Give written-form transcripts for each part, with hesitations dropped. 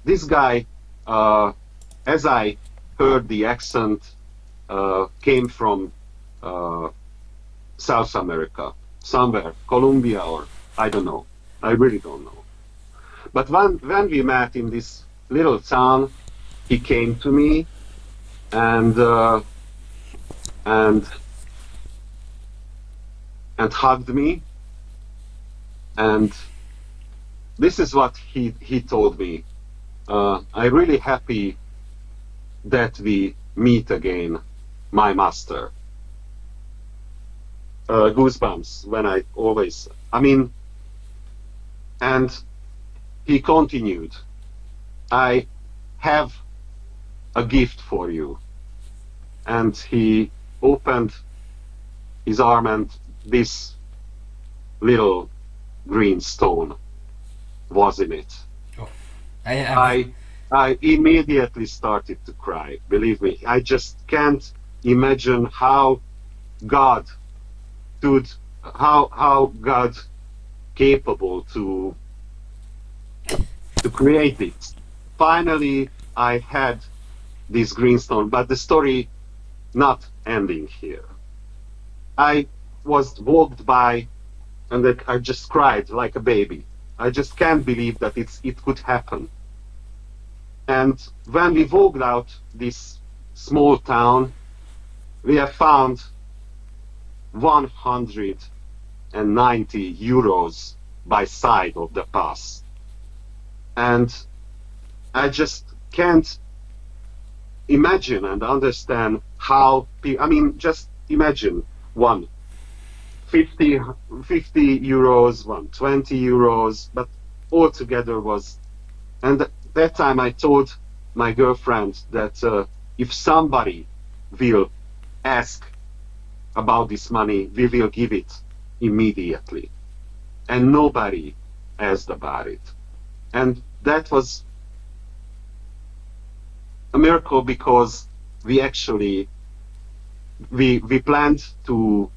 this guy, as I heard the accent, came from uh, South America, somewhere, Colombia, or I don't know. I really don't know. But when we met in this little town, he came to me and and and hugged me, and this is what he told me. I'm really happy that we meet again, my master. Goosebumps when I always, I mean, and he continued, I have a gift for you. And he opened his arm, and this little green stone was in it. Oh, I am. I I immediately started to cry. Believe me, I just can't imagine how God could, how God capable to create it. Finally, I had this greenstone, but the story not ending here. I was walked by, and I just cried like a baby. I just can't believe that it could happen. And when we walked out this small town, we have found 190 euros by side of the pass. And I just can't imagine and understand how, I mean, just imagine one 50 euros, one 20 euros, but altogether was, and that time I told my girlfriend that if somebody will ask about this money, we will give it immediately. And nobody asked about it. And that was a miracle because we actually we planned to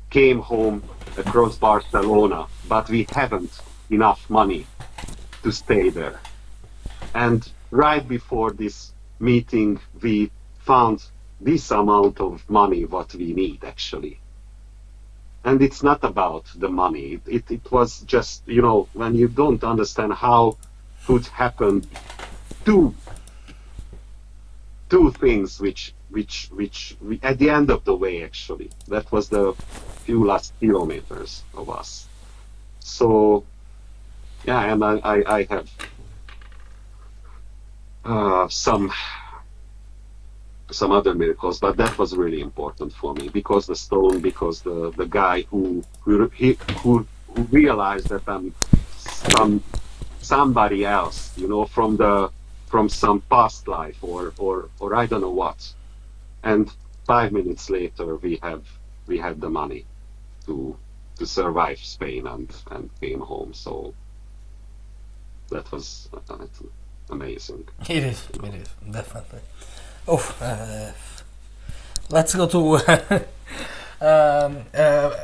came home across Barcelona, but we haven't enough money to stay there. And right before this meeting, we found this amount of money what we need actually. And it's not about the money. It was just, you know, when you don't understand how could happen two two things which we, at the end of the way actually that was the few last kilometers of us. So yeah, and I have some other miracles, but that was really important for me because the stone, because the guy who realized that I'm somebody else, you know, from some past life or I don't know what. And 5 minutes later, we had the money to survive Spain and came home. So that was amazing, It is. you It know. is definitely. Oh, let's go to um, uh,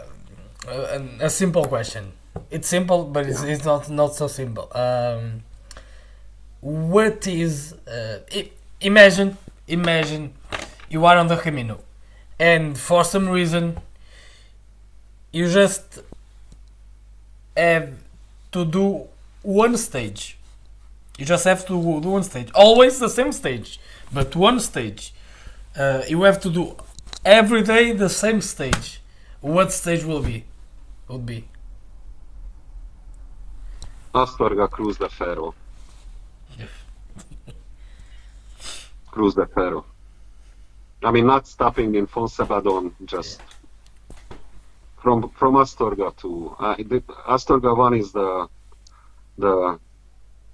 a simple question. It's simple, but Yeah. it's not so simple. What is imagine you are on the Camino, and for some reason you just have to do one stage. You just have to do one stage. Always the same stage, but one stage. You have to do every day the same stage. What stage will be? Would be. Astorga Cruz de Ferro, Cruz de Ferro. I mean, not stopping in Fonsebadon, just from Astorga to Astorga one is the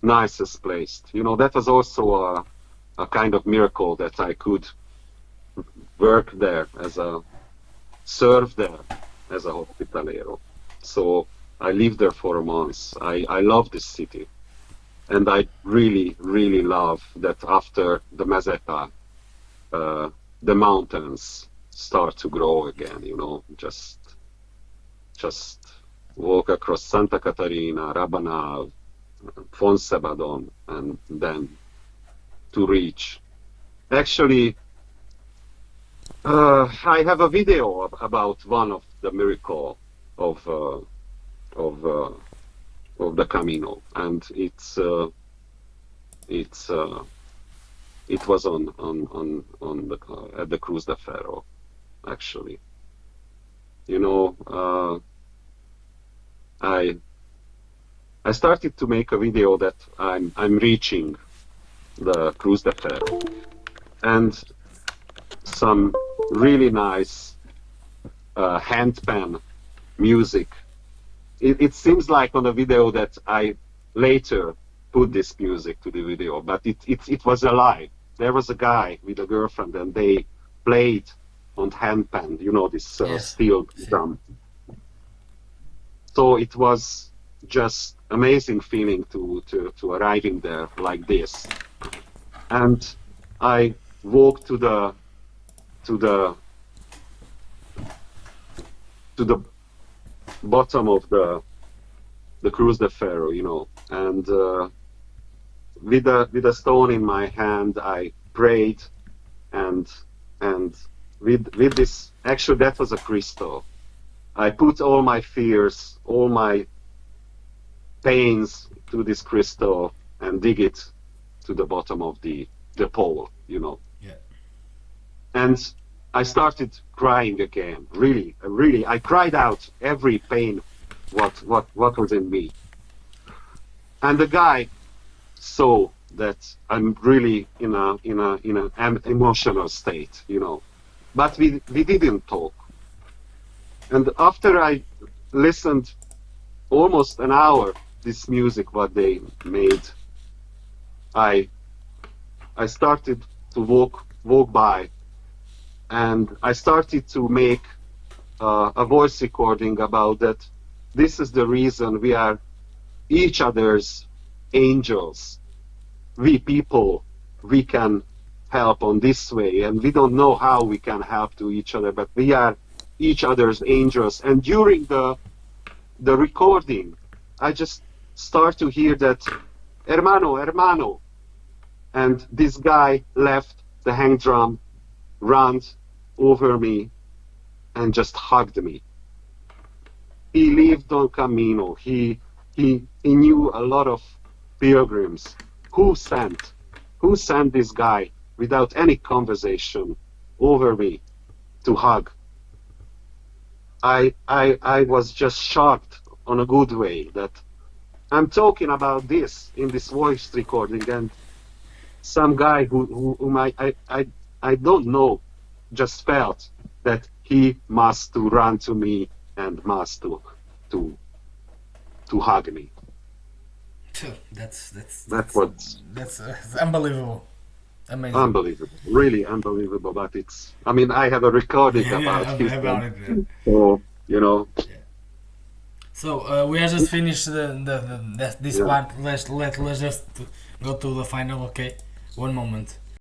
nicest place. You know, that was also a kind of miracle that I could work there as a serve there as a hospitalero. So I lived there for a month. I love this city. And I really, really love that after the Meseta, uh, the mountains start to grow again, you know, just walk across Santa Catarina, Rabanal, Fonsebadon, and then to reach. Actually, I have a video about one of the miracle of of uh, of the Camino, and it's it was on the at the Cruz de Ferro, actually. You know, I I started to make a video that I'm reaching the Cruz de Ferro, and some really nice handpan music. It seems like on the video that I later put this music to the video, but it was alive. There was a guy with a girlfriend, and they played on handpan, you know, this Yes. steel See. drum. So it was just amazing feeling to arriving there like this. And I walked to the to the bottom of the Cruz de Ferro, you know, and with a stone in my hand, I prayed, and and with this, actually that was a crystal. I put all my fears, all my pains to this crystal and dig it to the bottom of the pole, you know. Yeah. And I started crying again. Really, really, I cried out every pain what was in me. And the guy saw that I'm really in an emotional state, you know. But we didn't talk. And after I listened almost an hour this music what they made, I I started to walk by, and I started to make a voice recording about that. This is the reason we are each other's angels. We people, we can help on this way, and we don't know how we can help to each other, but we are each other's angels. And during the recording, I just start to hear that hermano, hermano, and this guy left the hang drum, ran over me, and just hugged me. He lived on Camino. He knew a lot of pilgrims. Who sent this guy without any conversation over me to hug? I was just shocked on a good way that I'm talking about this in this voice recording, and some guy whom I don't know just felt that he must to run to me and must to to hug me. That's That was that's unbelievable. Amazing. unbelievable, really unbelievable. But it's, I mean, I have a recording Yeah, about yeah, it, about it. Yeah. so you know, So we are just finished this yeah. part. Let's just go to the final. Okay, one moment.